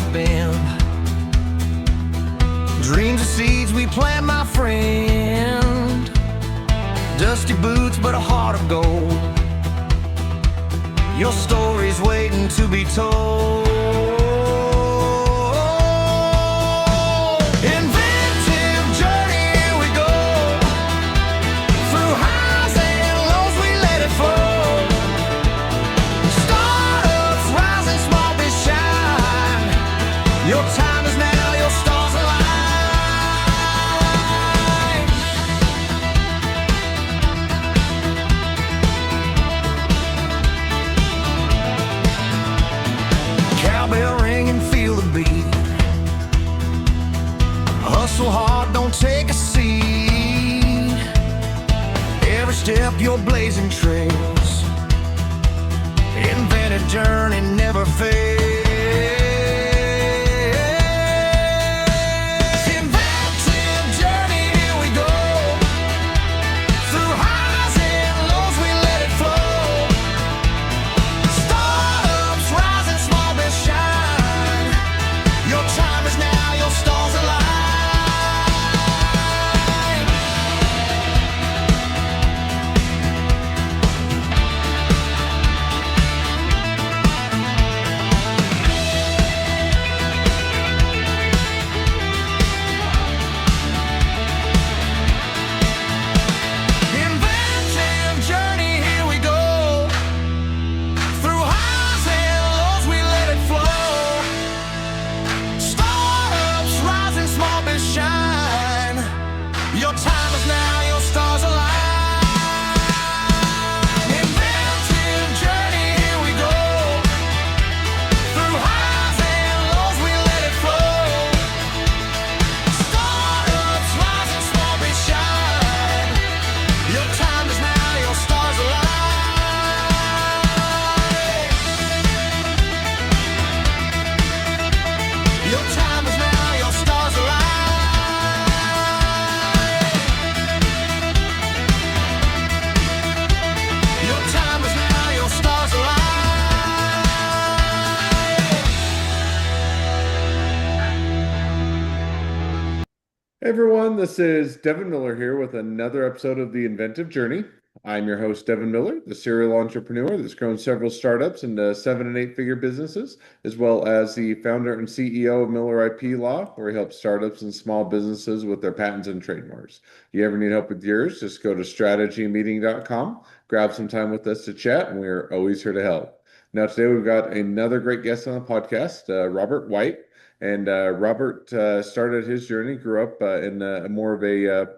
I've been. Dreams are seeds we plant, my friend. Dusty boots, but a heart of gold. Your story's waiting to be told. Inventive journey, here we go. Through highs and lows, we let it flow. Startups rising, small but shine. Your time is now, your stars align. Cowbell ring and feel the beat. Hustle hard, don't take a seat. Every step you're blazing trails. Invented journey never fades. Inventive journey, here we go. Through highs and lows, we let it flow. Startups rising, small but shine. Your time is now, your stars align. Inventive journey, here we go. Through highs and lows, we let it flow. Startups rising, small but shine. Your time is now, your stars align. Inventive journey, here we go. Through highs and lows, we let it flow. Startups rising, small but shine. Your time is now, your stars align. Your time is now, your stars align. Your time is now, your stars align. Hey everyone, this is Devin Miller here with another episode of The Inventive Journey. I'm your host, Devin Miller, the serial entrepreneur that's grown several startups into 7- and 8-figure businesses, as well as the founder and CEO of Miller IP Law, where he helps startups and small businesses with their patents and trademarks. If you ever need help with yours, just go to strategymeeting.com, grab some time with us to chat, and we're always here to help. Now, today we've got another great guest on the podcast, Robert White. And Robert started his journey, grew up in more of a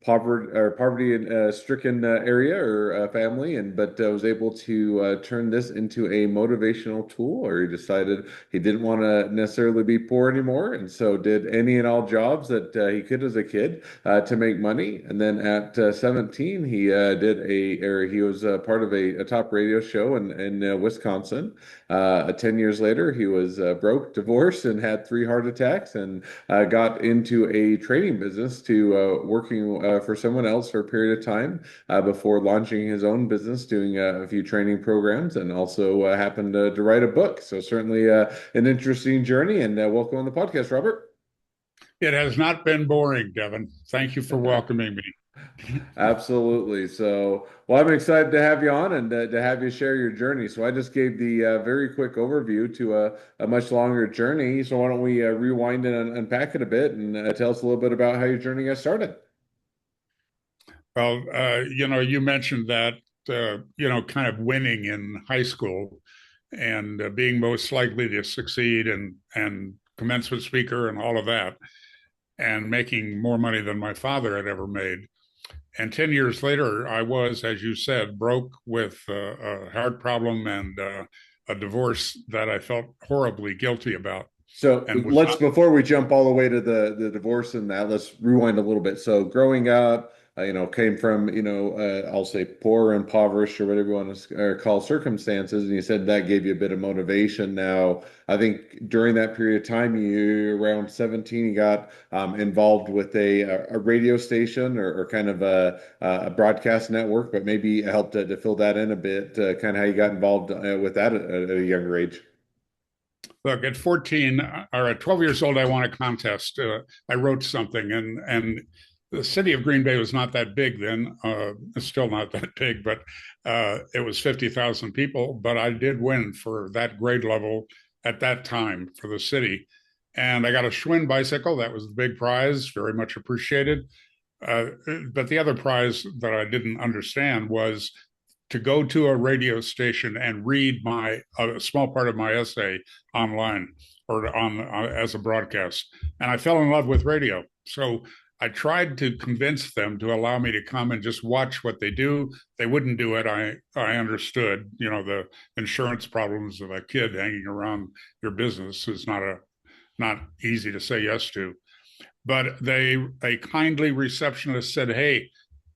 poverty-stricken area or family, but was able to turn this into a motivational tool. Or he decided he didn't want to necessarily be poor anymore, and so did any and all jobs that he could as a kid to make money. And then at 17, he he was part of a top radio show in Wisconsin. 10 years later, he was broke, divorced, and had 3 heart attacks, and got into a training business to working for someone else for a period of time before launching his own business, doing a few training programs, and also happened to write a book. So certainly an interesting journey, and welcome on the podcast, Robert. It has not been boring, Devin. Thank you for welcoming me. Absolutely. So, well, I'm excited to have you on and to have you share your journey. So I just gave the very quick overview to a much longer journey. So why don't we rewind and unpack it a bit and tell us a little bit about how your journey got started? Well, you mentioned that, kind of winning in high school and being most likely to succeed and commencement speaker and all of that, and making more money than my father had ever made. And 10 years later, I was, as you said, broke with a heart problem and a divorce that I felt horribly guilty about. So And was let's, not, before we jump all the way to the divorce and that, let's rewind a little bit. So growing up, came from, I'll say poor, impoverished, or whatever you want to call circumstances. And you said that gave you a bit of motivation. Now, I think during that period of time, you around 17, you got involved with a radio station or kind of a broadcast network, but maybe helped to fill that in a bit, kind of how you got involved with that at a younger age. Look, at 14 or at 12 years old, I won a contest. I wrote something, and the city of Green Bay was not that big then. It's still not that big, but it was 50,000 people. But I did win for that grade level at that time for the city. And I got a Schwinn bicycle. That was the big prize, very much appreciated. Uh, but the other prize that I didn't understand was to go to a radio station and read a small part of my essay online or on as a broadcast. And I fell in love with radio. So I tried to convince them to allow me to come and just watch what they do. They wouldn't do it. I understood, the insurance problems of a kid hanging around your business is not easy to say yes to. But a kindly receptionist said, "Hey,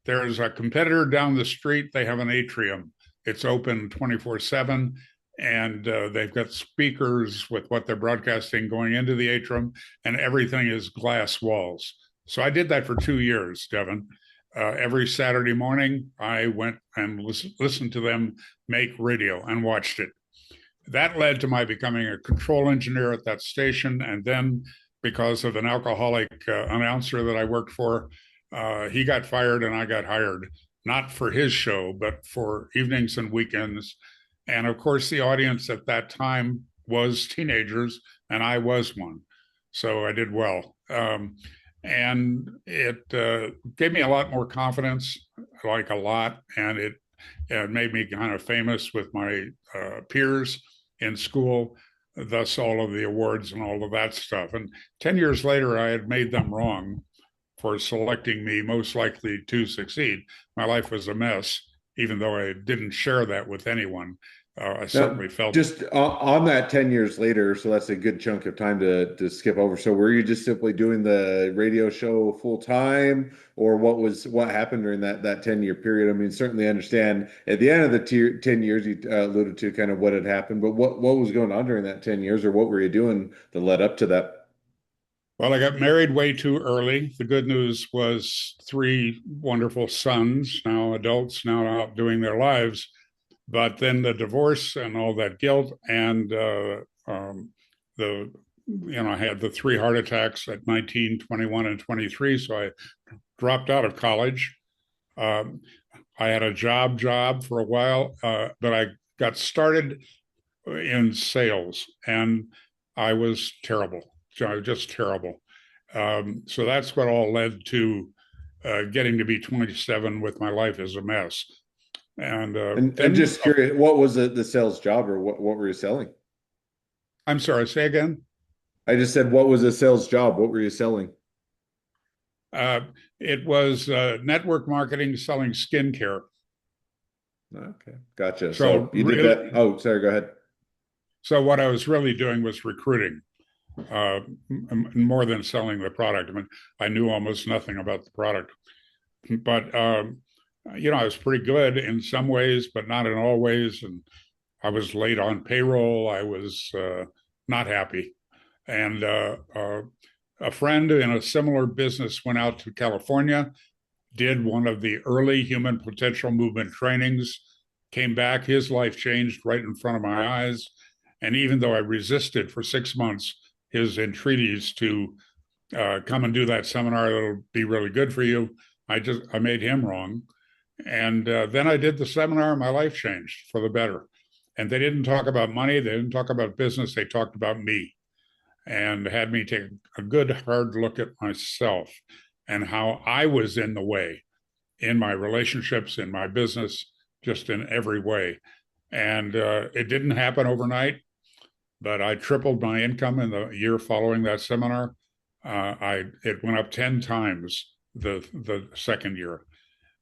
there's a competitor down the street. They have an atrium. It's open 24/7, and they've got speakers with what they're broadcasting going into the atrium, and everything is glass walls." So I did that for 2 years, Devin. Every Saturday morning, I went and listened to them make radio and watched it. That led to my becoming a control engineer at that station. And then, because of an alcoholic announcer that I worked for, he got fired and I got hired, not for his show, but for evenings and weekends. And of course, the audience at that time was teenagers, and I was one. So I did well. And it gave me a lot more confidence, like a lot. And it made me kind of famous with my peers in school, thus all of the awards and all of that stuff. And 10 years later, I had made them wrong for selecting me most likely to succeed. My life was a mess, even though I didn't share that with anyone. I certainly felt just on that 10 years later, so that's a good chunk of time to skip over. So were you just simply doing the radio show full time, or what happened during that 10-year period? I mean, certainly understand at the end of the 10 years, you alluded to kind of what had happened, but what was going on during that 10 years, or what were you doing that led up to that? Well, I got married way too early. The good news was three wonderful sons, now adults, now out doing their lives. But then the divorce and all that guilt, and I had the three heart attacks at 19, 21, and 23. So I dropped out of college. Um, I had a job for a while, but I got started in sales, and I was terrible. Just terrible. So that's what all led to getting to be 27 with my life as a mess. And And then, just curious, what was the sales job, or what were you selling? I'm sorry, say again. I just said, what was a sales job? What were you selling? Uh, it was network marketing selling skincare. Okay, gotcha. So So you did really, that. Oh, sorry, go ahead. so what I was really doing was recruiting more than selling the product. I mean, I knew almost nothing about the product, but I was pretty good in some ways, but not in all ways. And I was late on payroll. I was not happy. And a friend in a similar business went out to California, did one of the early human potential movement trainings, came back. His life changed right in front of my eyes. And even though I resisted for 6 months his entreaties to come and do that seminar that'll be really good for you, I made him wrong. And then I did the seminar, and my life changed for the better. And they didn't talk about money, they didn't talk about business, they talked about me, and had me take a good hard look at myself and how I was in the way in my relationships, in my business, just in every way. And it didn't happen overnight, but I tripled my income in the year following that seminar. It went up 10 times the second year.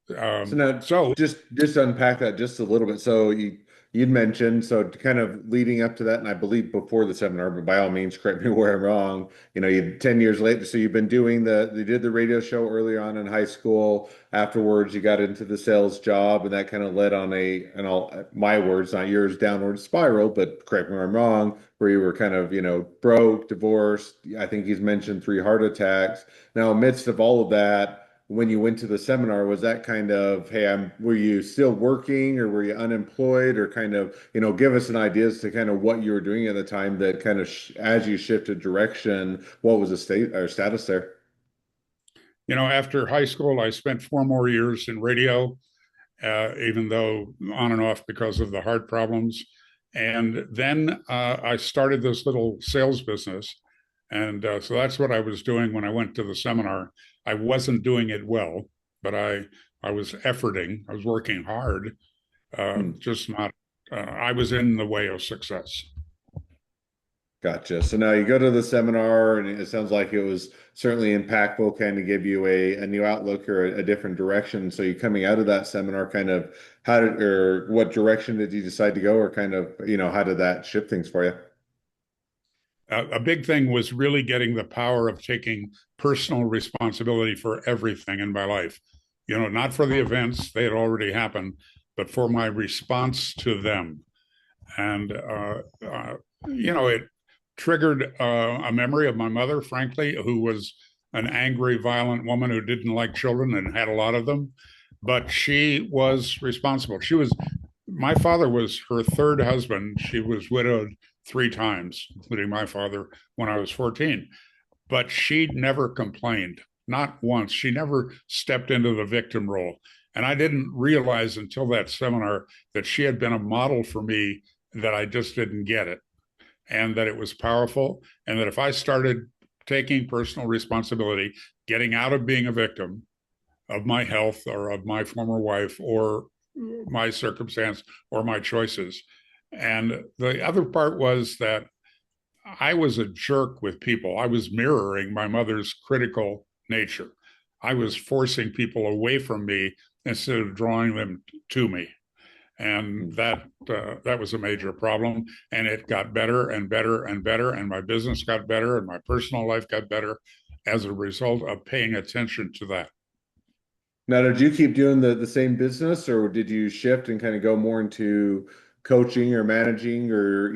So now So just unpack that just a little bit. So you'd mentioned, so kind of leading up to that, and I believe before the seminar, but by all means correct me where I'm wrong. You 10 years later, so you've been doing you did the radio show early on in high school. Afterwards, you got into the sales job, and that kind of led on and all my words, not yours, downward spiral, but correct me where I'm wrong, where you were kind of, broke, divorced. I think he's mentioned three heart attacks. Now, amidst of all of that, when you went to the seminar, was that kind of, hey, were you still working or were you unemployed, or kind of, give us an idea as to kind of what you were doing at the time that kind of as you shifted direction, what was the state or status there? After high school, I spent 4 more years in radio, even though on and off because of the heart problems. And then I started this little sales business. And so that's what I was doing when I went to the seminar. I wasn't doing it well, but I was efforting. I was working hard, Hmm. just not. I was in the way of success. Gotcha. So now you go to the seminar, and it sounds like it was certainly impactful, kind of give you a new outlook or a different direction. So you coming out of that seminar, kind of or what direction did you decide to go, or kind of, how did that shift things for you? A big thing was really getting the power of taking personal responsibility for everything in my life. Not for the events, they had already happened, but for my response to them. And, it triggered a memory of my mother, frankly, who was an angry, violent woman who didn't like children and had a lot of them. But she was responsible. My father was her third husband. She was widowed 3 times, including my father when I was 14. But she never complained, not once. She never stepped into the victim role. And I didn't realize until that seminar that she had been a model for me, that I just didn't get it, and that it was powerful. And that if I started taking personal responsibility, getting out of being a victim of my health or of my former wife or my circumstance or my choices. And the other part was that I was a jerk with people. I was mirroring my mother's critical nature. I was forcing people away from me instead of drawing them to me. And that was a major problem. And it got better and better and better. And my business got better and my personal life got better as a result of paying attention to that. Now, did you keep doing the same business, or did you shift and kind of go more into coaching or managing, or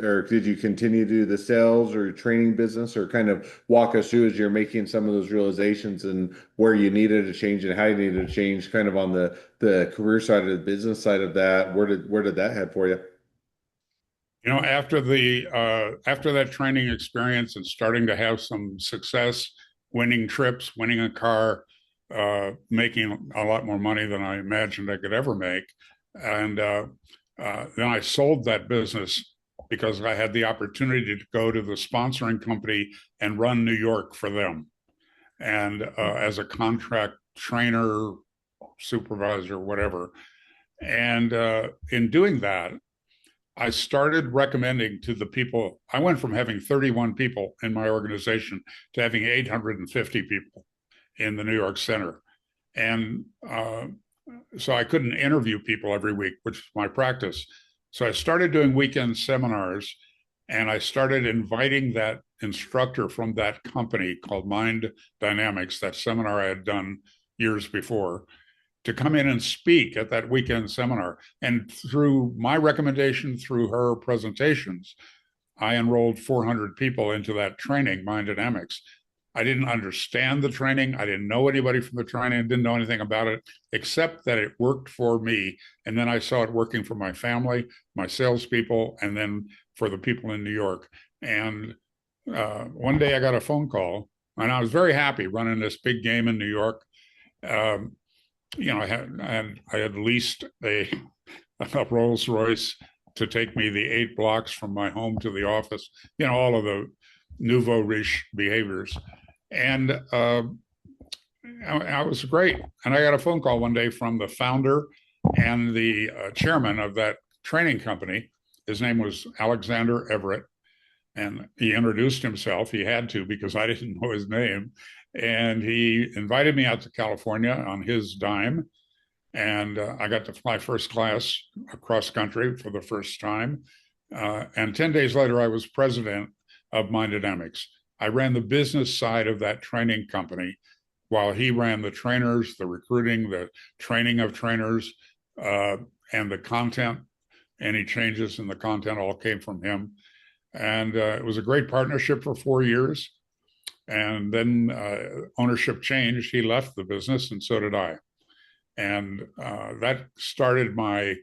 or did you continue to do the sales or training business, or kind of walk us through as you're making some of those realizations and where you needed to change and how you needed to change, kind of on the career side of the business side of that? Where did that head for you? After that training experience and starting to have some success, winning trips, winning a car, making a lot more money than I imagined I could ever make, and then I sold that business because I had the opportunity to go to the sponsoring company and run New York for them, and as a contract trainer, supervisor, whatever. And in doing that, I started recommending to the people. I went from having 31 people in my organization to having 850 people in the New York Center. And so I couldn't interview people every week, which is my practice. So I started doing weekend seminars, and I started inviting that instructor from that company called Mind Dynamics, that seminar I had done years before, to come in and speak at that weekend seminar. And through my recommendation, through her presentations, I enrolled 400 people into that training, Mind Dynamics. I didn't understand the training. I didn't know anybody from the training. I didn't know anything about it, except that it worked for me. And then I saw it working for my family, my salespeople, and then for the people in New York. And one day I got a phone call, and I was very happy running this big game in New York. Um, I had leased a Rolls Royce to take me the 8 blocks from my home to the office. All of the nouveau riche behaviors, and I was great. And I got a phone call one day from the founder and the chairman of that training company. His name was Alexander Everett, and he introduced himself. He had to, because I didn't know his name. And he invited me out to California on his dime. And I got to fly first class across country for the first time. And 10 days later, I was president of Mind Dynamics. I ran the business side of that training company while he ran the trainers, the recruiting, the training of trainers, and the content. Any changes in the content all came from him. And it was a great partnership for 4 years. And then ownership changed. He left the business, and so did I. And that started my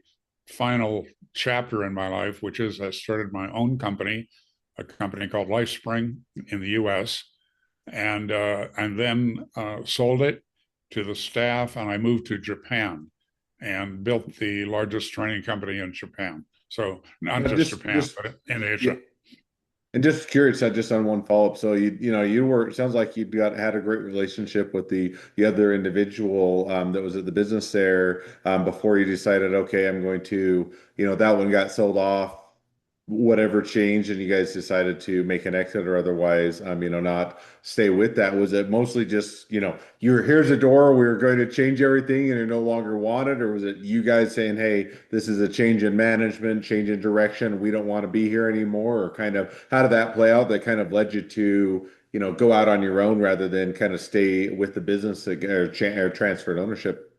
final chapter in my life, which is I started my own company, a company called LifeSpring in the U.S., and then sold it to the staff, and I moved to Japan and built the largest training company in Japan. So not just Japan, but in Asia. Yeah. And just curious, just on one follow-up. So you were, it sounds like had a great relationship with the other individual that was at the business there before you decided, okay, I'm going to, that one got sold off, whatever changed, and you guys decided to make an exit or otherwise, not stay with that. Was it mostly just, here's a door, we're going to change everything and you're no longer wanted, or was it you guys saying, hey, this is a change in management, change in direction, we don't want to be here anymore, or kind of how did that play out that kind of led you to, go out on your own rather than kind of stay with the business or transferred ownership?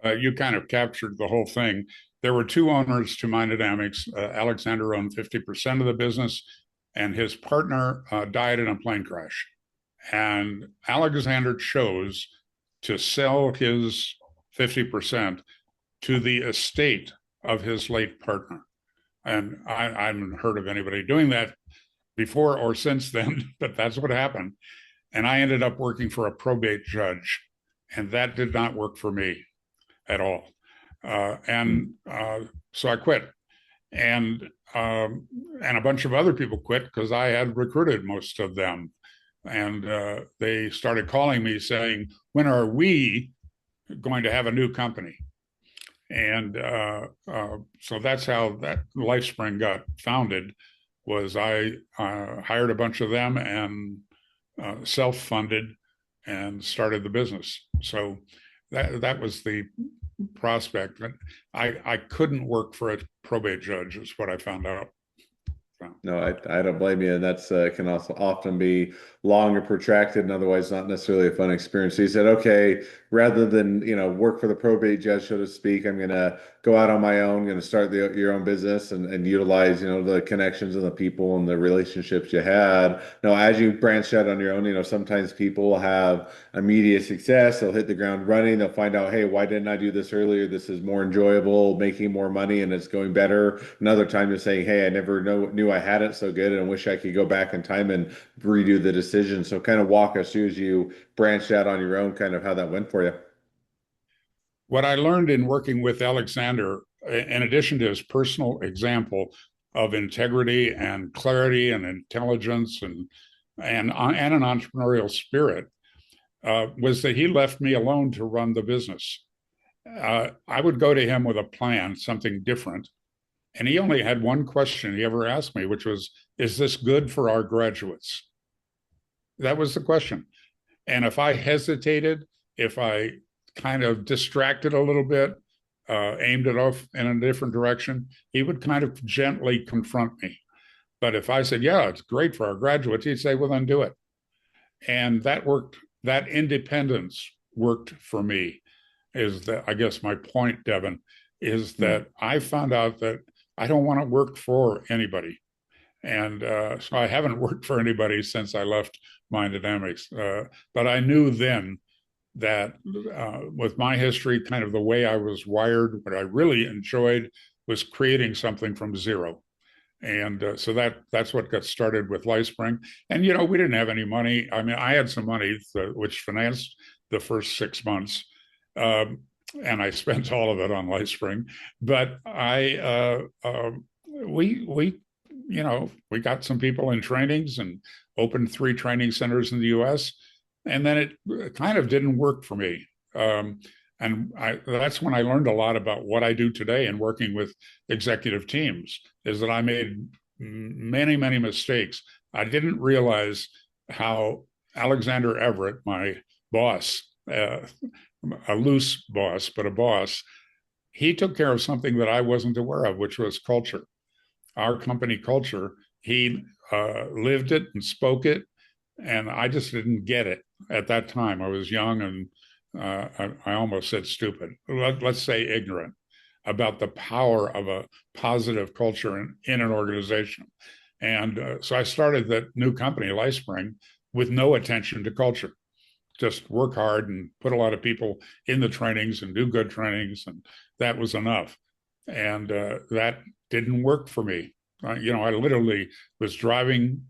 You kind of captured the whole thing. There were two owners to my dynamics. Alexander owned 50% of the business, and his partner died in a plane crash. And Alexander chose to sell his 50% to the estate of his late partner. And I haven't heard of anybody doing that before or since then, but that's what happened. And I ended up working for a probate judge, and that did not work for me at all. So I quit, and a bunch of other people quit because I had recruited most of them, and they started calling me saying, "When are we going to have a new company?" And so that's how that LifeSpring got founded. Was I hired a bunch of them and self-funded and started the business. So that was the prospect. I couldn't work for a probate judge, is what I found out. No, I don't blame you. And that's can also often be long or protracted and otherwise not necessarily a fun experience. So you said, okay, rather than, work for the probate judge, so to speak, I'm going to go out on my own, going to start your own business and utilize, the connections and the people and the relationships you had. Now, as you branched out on your own, sometimes people have immediate success. They'll hit the ground running. They'll find out, hey, why didn't I do this earlier? This is more enjoyable, making more money, and it's going better. Another time you're saying, hey, I never knew I had it so good and wish I could go back in time and redo the decision. So kind of walk us through as you branched out on your own, kind of how that went for you. What I learned in working with Alexander, in addition to his personal example of integrity and clarity and intelligence and an entrepreneurial spirit, was that he left me alone to run the business. I would go to him with a plan, something different, and he only had one question he ever asked me, which was, "Is this good for our graduates?" That was the question. And if I hesitated, if I kind of distracted a little bit, aimed it off in a different direction, he would kind of gently confront me. But if I said, "Yeah, it's great for our graduates," he'd say, "Well, then do it." And that worked. That independence worked for me. Is that, I guess my point, Devin, is that I found out that I don't want to work for anybody. And so I haven't worked for anybody since I left Mind Dynamics. But I knew then that with my history, kind of the way I was wired, what I really enjoyed was creating something from zero. And so that's what got started with LifeSpring. And, we didn't have any money. I mean, I had some money which financed the first 6 months. And I spent all of it on LifeSpring. But we got some people in trainings and opened 3 training centers in the U.S. And then it kind of didn't work for me. That's when I learned a lot about what I do today in working with executive teams, is that I made many, many mistakes. I didn't realize how Alexander Everett, my boss, a loose boss, but a boss, he took care of something that I wasn't aware of, which was culture. Our company culture, he lived it and spoke it, and I just didn't get it at that time. I was young and I almost said stupid. Let's say ignorant about the power of a positive culture in an organization. And so I started that new company, LifeSpring, with no attention to culture. Just work hard and put a lot of people in the trainings and do good trainings, and that was enough. And that didn't work for me. I literally was driving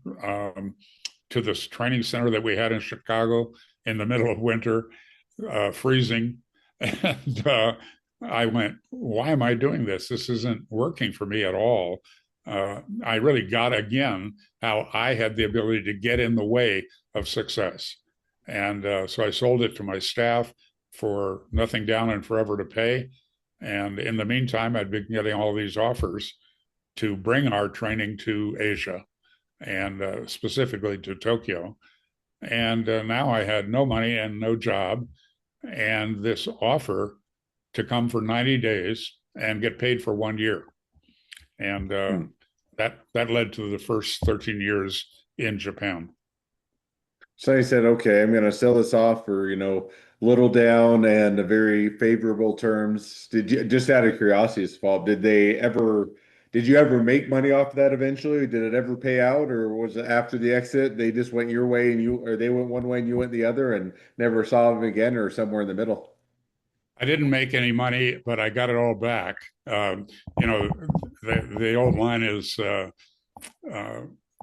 to this training center that we had in Chicago in the middle of winter, freezing, and I went, "Why am I doing this? This isn't working for me at all." I really got again how I had the ability to get in the way of success. And so I sold it to my staff for nothing down and forever to pay. And in the meantime, I'd been getting all these offers to bring our training to Asia and specifically to Tokyo. And now I had no money and no job, and this offer to come for 90 days and get paid for 1 year. And that led to the first 13 years in Japan. So he said, okay, I'm going to sell this off for, little down and a very favorable terms. Did you, just out of curiosity's fault, did you ever make money off of that eventually? Did it ever pay out, or was it after the exit, they just went your way or they went one way and you went the other and never saw them again, or somewhere in the middle? I didn't make any money, but I got it all back. The old line is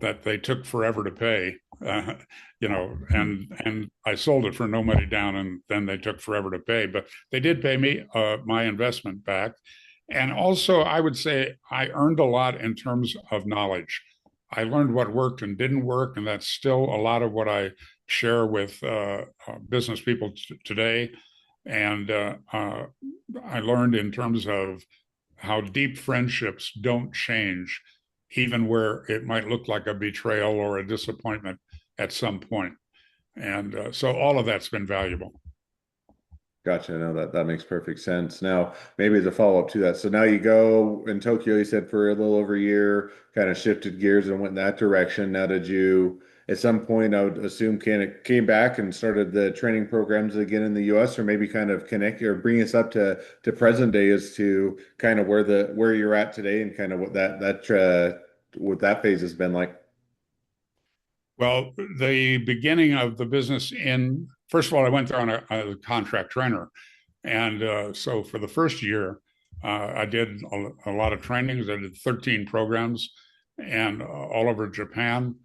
that they took forever to pay, and I sold it for no money down, and then they took forever to pay. But they did pay me my investment back. And also, I would say I earned a lot in terms of knowledge. I learned what worked and didn't work, and that's still a lot of what I share with business people today. And I learned in terms of how deep friendships don't change, even where it might look like a betrayal or a disappointment at some point. And so all of that's been valuable. Gotcha. No, that makes perfect sense. Now, maybe as a follow-up to that. So now you go in Tokyo, you said for a little over a year, kind of shifted gears and went in that direction. Now, did you, at some point, I would assume, came back and started the training programs again in the US, or maybe kind of connect or bring us up to present day as to kind of where you're at today and kind of what that phase has been like? Well, the beginning of the business first of all, I went there on a contract trainer. And so for the first year, I did a lot of trainings. I did 13 programs and all over Japan,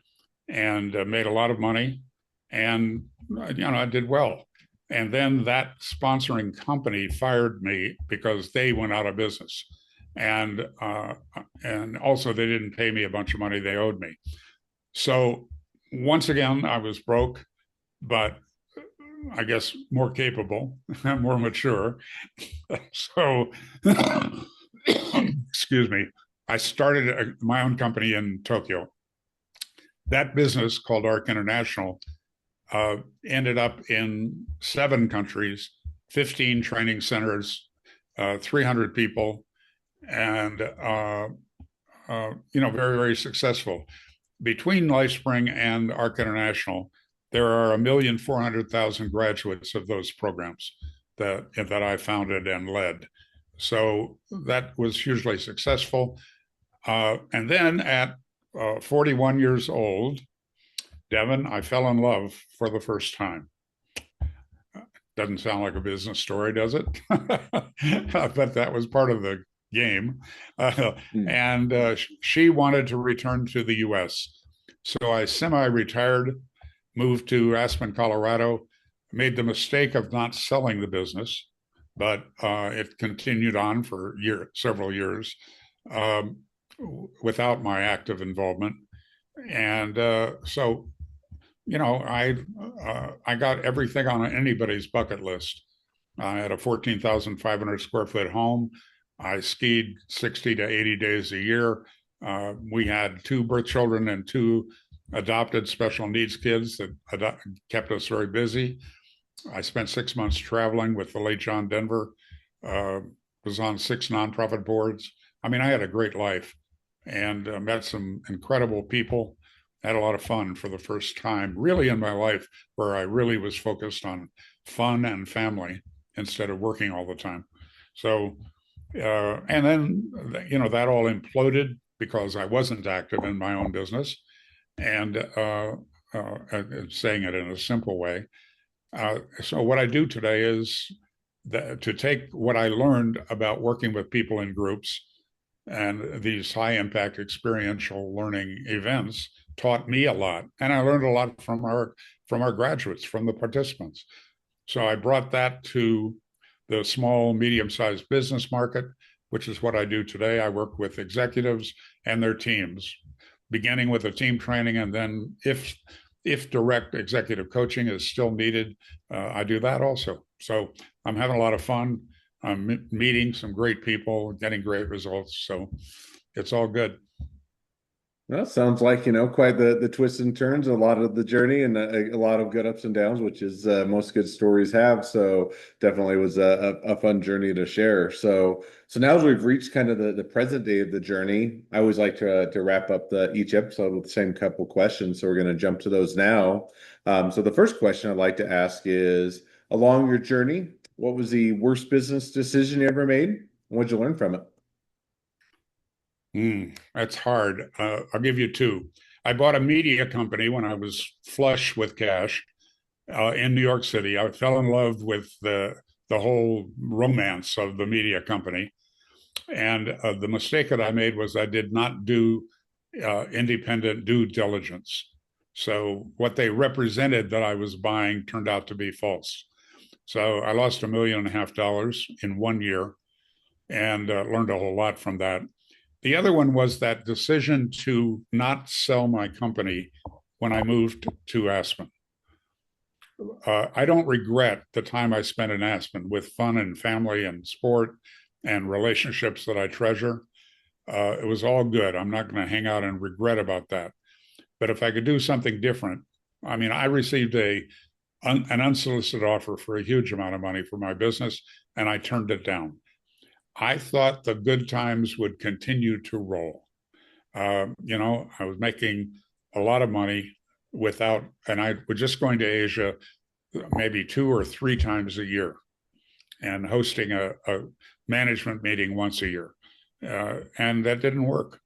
and made a lot of money. And, I did well. And then that sponsoring company fired me because they went out of business. And also they didn't pay me a bunch of money they owed me. So once again, I was broke, but I guess more capable, more mature. So, excuse me, I started my own company in Tokyo. That business, called ARC International, ended up in 7 countries, 15 training centers, 300 people, and very, very successful. Between LifeSpring and ARC International, there are 1,400,000 graduates of those programs that I founded and led. So that was hugely successful. And then at 41 years old, Devin, I fell in love for the first time. Doesn't sound like a business story, does it? But that was part of the game. And she wanted to return to the US. So I semi-retired, moved to Aspen, Colorado, made the mistake of not selling the business, but it continued on for several years without my active involvement. And so, I got everything on anybody's bucket list. I had a 14,500 square foot home. I skied 60 to 80 days a year. We had 2 birth children and 2 adopted special needs kids that kept us very busy. I spent 6 months traveling with the late John Denver, was on 6 nonprofit boards. I mean, I had a great life and met some incredible people, had a lot of fun for the first time, really in my life, where I really was focused on fun and family instead of working all the time. So, and then, that all imploded because I wasn't active in my own business. And saying it in a simple way. So what I do today is to take what I learned about working with people in groups, and these high impact experiential learning events taught me a lot. And I learned a lot from our graduates, from the participants. So I brought that to the small, medium-sized business market, which is what I do today. I work with executives and their teams, beginning with a team training, and then if direct executive coaching is still needed, I do that also. So I'm having a lot of fun. I'm meeting some great people, getting great results. So it's all good. Well, sounds like, quite the twists and turns, a lot of the journey and a lot of good ups and downs, which is most good stories have. So definitely was a fun journey to share. So now as we've reached kind of the present day of the journey, I always like to wrap up each episode with the same couple questions. So we're going to jump to those now. So the first question I'd like to ask is, along your journey, what was the worst business decision you ever made? And what'd you learn from it? That's hard. I'll give you two. I bought a media company when I was flush with cash in New York City. I fell in love with the whole romance of the media company, and the mistake that I made was I did not do independent due diligence. So what they represented that I was buying turned out to be false. So I lost $1.5 million in 1 year, and learned a whole lot from that. The other one was that decision to not sell my company when I moved to Aspen. I don't regret the time I spent in Aspen with fun and family and sport and relationships that I treasure. It was all good. I'm not going to hang out and regret about that. But if I could do something different, I mean, I received an unsolicited offer for a huge amount of money for my business, and I turned it down. I thought the good times would continue to roll. I was making a lot of money and I was just going to Asia maybe 2 or 3 times a year and hosting a management meeting once a year. And that didn't work,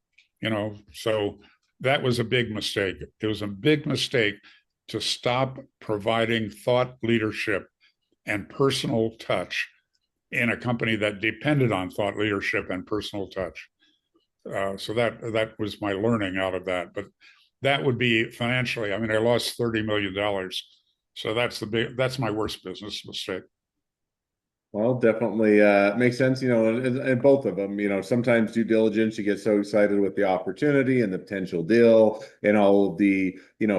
so that was a big mistake. It was a big mistake to stop providing thought leadership and personal touch in a company that depended on thought leadership and personal touch. So that was my learning out of that. But that would be financially. I mean, I lost $30 million. So that's my worst business mistake. Well, definitely makes sense, and both of them, sometimes due diligence, you get so excited with the opportunity and the potential deal and all of the,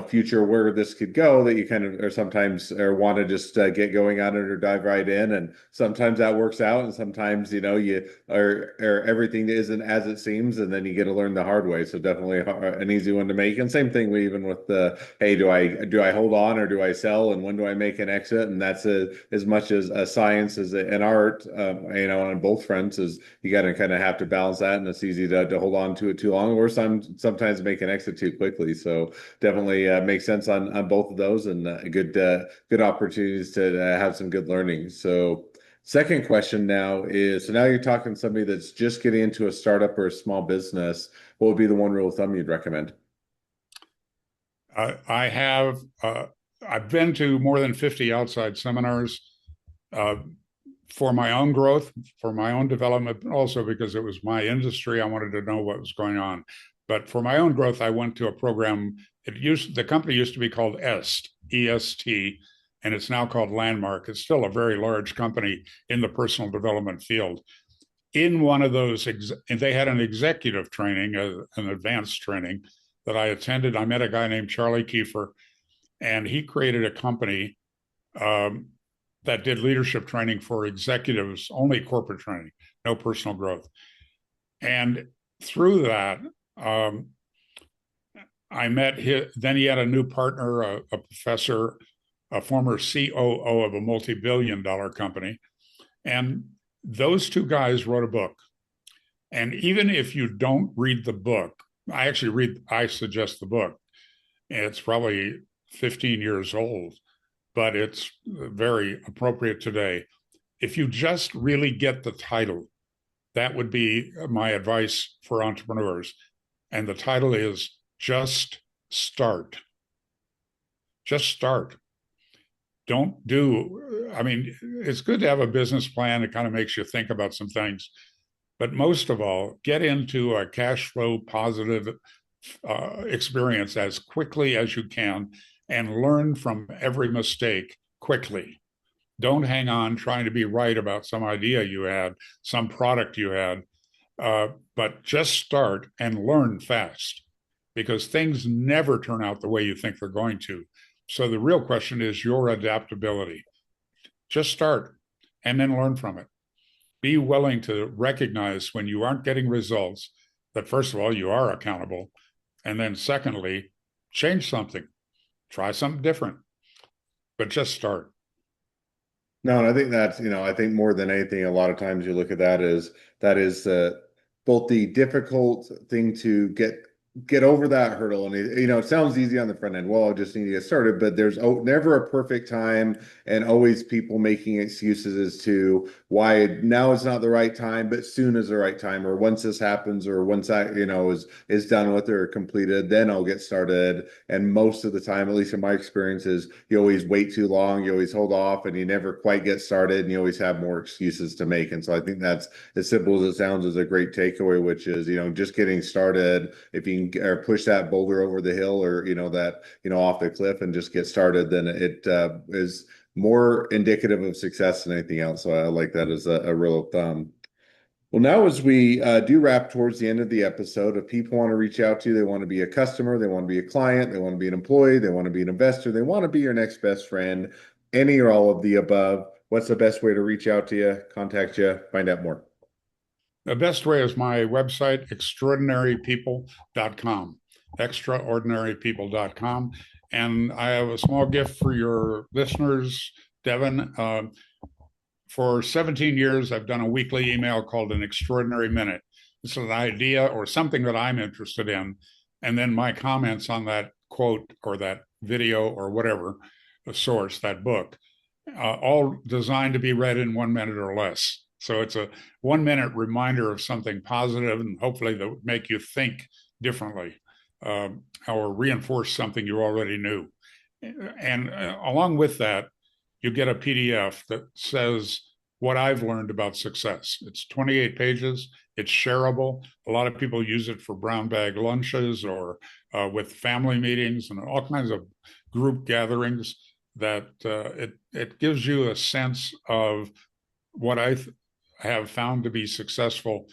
future where this could go that you kind of, or sometimes, or want to just get going on it or dive right in. And sometimes that works out. And sometimes, or everything isn't as it seems. And then you get to learn the hard way. So definitely an easy one to make. And same thing even with hey, do I hold on or do I sell? And when do I make an exit? And that's as much as a science as an art, on both fronts is you got to kind of have to balance that, and it's easy to hold on to it too long, or sometimes make an exit too quickly. So definitely makes sense on both of those, and good opportunities to have some good learning. So second question now is, so now you're talking to somebody that's just getting into a startup or a small business. What would be the one rule of thumb you'd recommend? I have I've been to more than 50 outside seminars uh, for my own growth, for my own development, but also because it was my industry. I wanted to know what was going on. But for my own growth, I went to a program. The company used to be called EST, and it's now called Landmark. It's still a very large company in the personal development field. In one of those, and they had an executive training, an advanced training that I attended. I met a guy named Charlie Kiefer, and he created a company um, that did leadership training for executives, only corporate training, no personal growth. And through that, I met then he had a new partner, a professor, a former COO of a multi-billion-dollar company. And those two guys wrote a book. And even if you don't read the book, I suggest the book. It's probably 15 years old, but it's very appropriate today. If you just really get the title, that would be my advice for entrepreneurs. And the title is Just Start. Just start. Don't do, I mean, it's good to have a business plan. It kind of makes you think about some things. But most of all, get into a cash flow positive experience as quickly as you can and learn from every mistake quickly. Don't hang on trying to be right about some idea you had, some product you had, but just start and learn fast because things never turn out the way you think they're going to. So the real question is your adaptability. Just start and then learn from it. Be willing to recognize when you aren't getting results that, first of all, you are accountable. And then secondly, change something, try something different, but just start. No, and I think that's, I think more than anything, a lot of times you look at that is both the difficult thing to get over that hurdle. And it sounds easy on the front end. Well, I just need to get started, but there's never a perfect time, and always people making excuses as to why now is not the right time, but soon is the right time, or once this happens, or once I, is done with or completed, then I'll get started. And most of the time, at least in my experience, is you always wait too long, you always hold off, and you never quite get started, and you always have more excuses to make. And so I think that's, as simple as it sounds, is a great takeaway, which is, just getting started. If you can, or push that boulder over the hill, or that off the cliff, and just get started, then it is more indicative of success than anything else. So I like that as a rule of thumb. Well, now as we do wrap towards the end of the episode, if people want to reach out to you, they want to be a customer, they want to be a client, they want to be an employee, they want to be an investor, they want to be your next best friend, any or all of the above, what's the best way to reach out to you, contact you, find out more? The best way is my website, extraordinarypeople.com, extraordinarypeople.com. And I have a small gift for your listeners, Devin. For 17 years, I've done a weekly email called an Extraordinary Minute. It's an idea or something that I'm interested in. And then my comments on that quote or that video or whatever, the source, that book, all designed to be read in 1 minute or less. So it's a 1 minute reminder of something positive, and hopefully that would make you think differently, or reinforce something you already knew. And along with that, you get a PDF that says what I've learned about success. It's 28 pages. It's shareable. A lot of people use it for brown bag lunches or with family meetings and all kinds of group gatherings. That it gives you a sense of what I have found to be successful.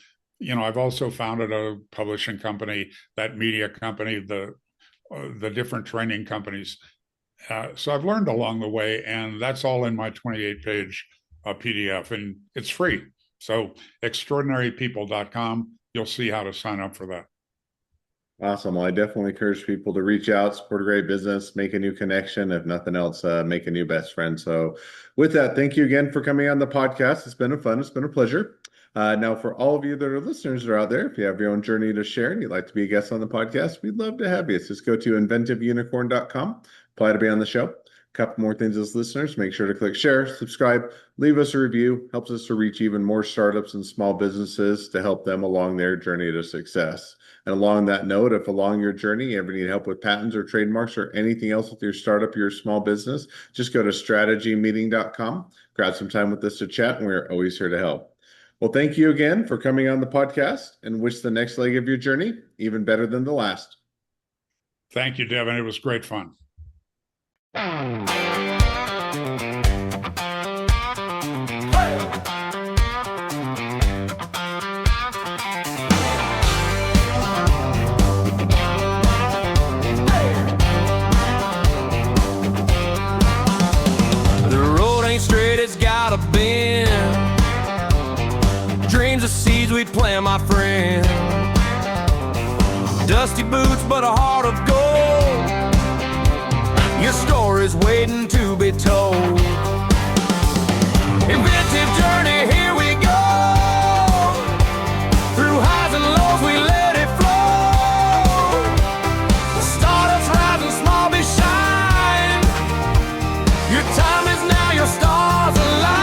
I've also founded a publishing company, that media company, the different training companies. So I've learned along the way, and that's all in my 28-page PDF, and it's free. So extraordinarypeople.com, you'll see how to sign up for that. Awesome. Well, I definitely encourage people to reach out, support a great business, make a new connection. If nothing else, make a new best friend. So with that, thank you again for coming on the podcast. It's been fun. It's been a pleasure. Now, for all of you that are listeners that are out there, if you have your own journey to share and you'd like to be a guest on the podcast, we'd love to have you. So just go to inventiveunicorn.com, apply to be on the show. A couple more things as listeners, make sure to click share, subscribe, leave us a review. Helps us to reach even more startups and small businesses to help them along their journey to success. And along that note, if along your journey you ever need help with patents or trademarks or anything else with your startup or your small business, just go to strategymeeting.com, grab some time with us to chat, and we're always here to help. Well, thank you again for coming on the podcast, and wish the next leg of your journey even better than the last. Thank you, Devin. It was great fun. The road ain't straight, it's got a bend. Dreams are seeds we plant, my friend. Dusty boots, but a heart of gold. Your story's waiting to be told. Inventive journey, here we go. Through highs and lows, we let it flow. Startups rising, small be shine. Your time is now, your stars align.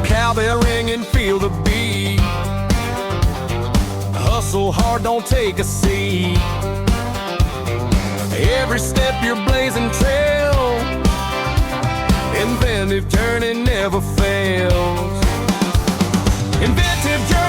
Cowbell ringing, so hard, don't take a seat. Every step you're blazing trail, inventive journey never fails. Inventive journey.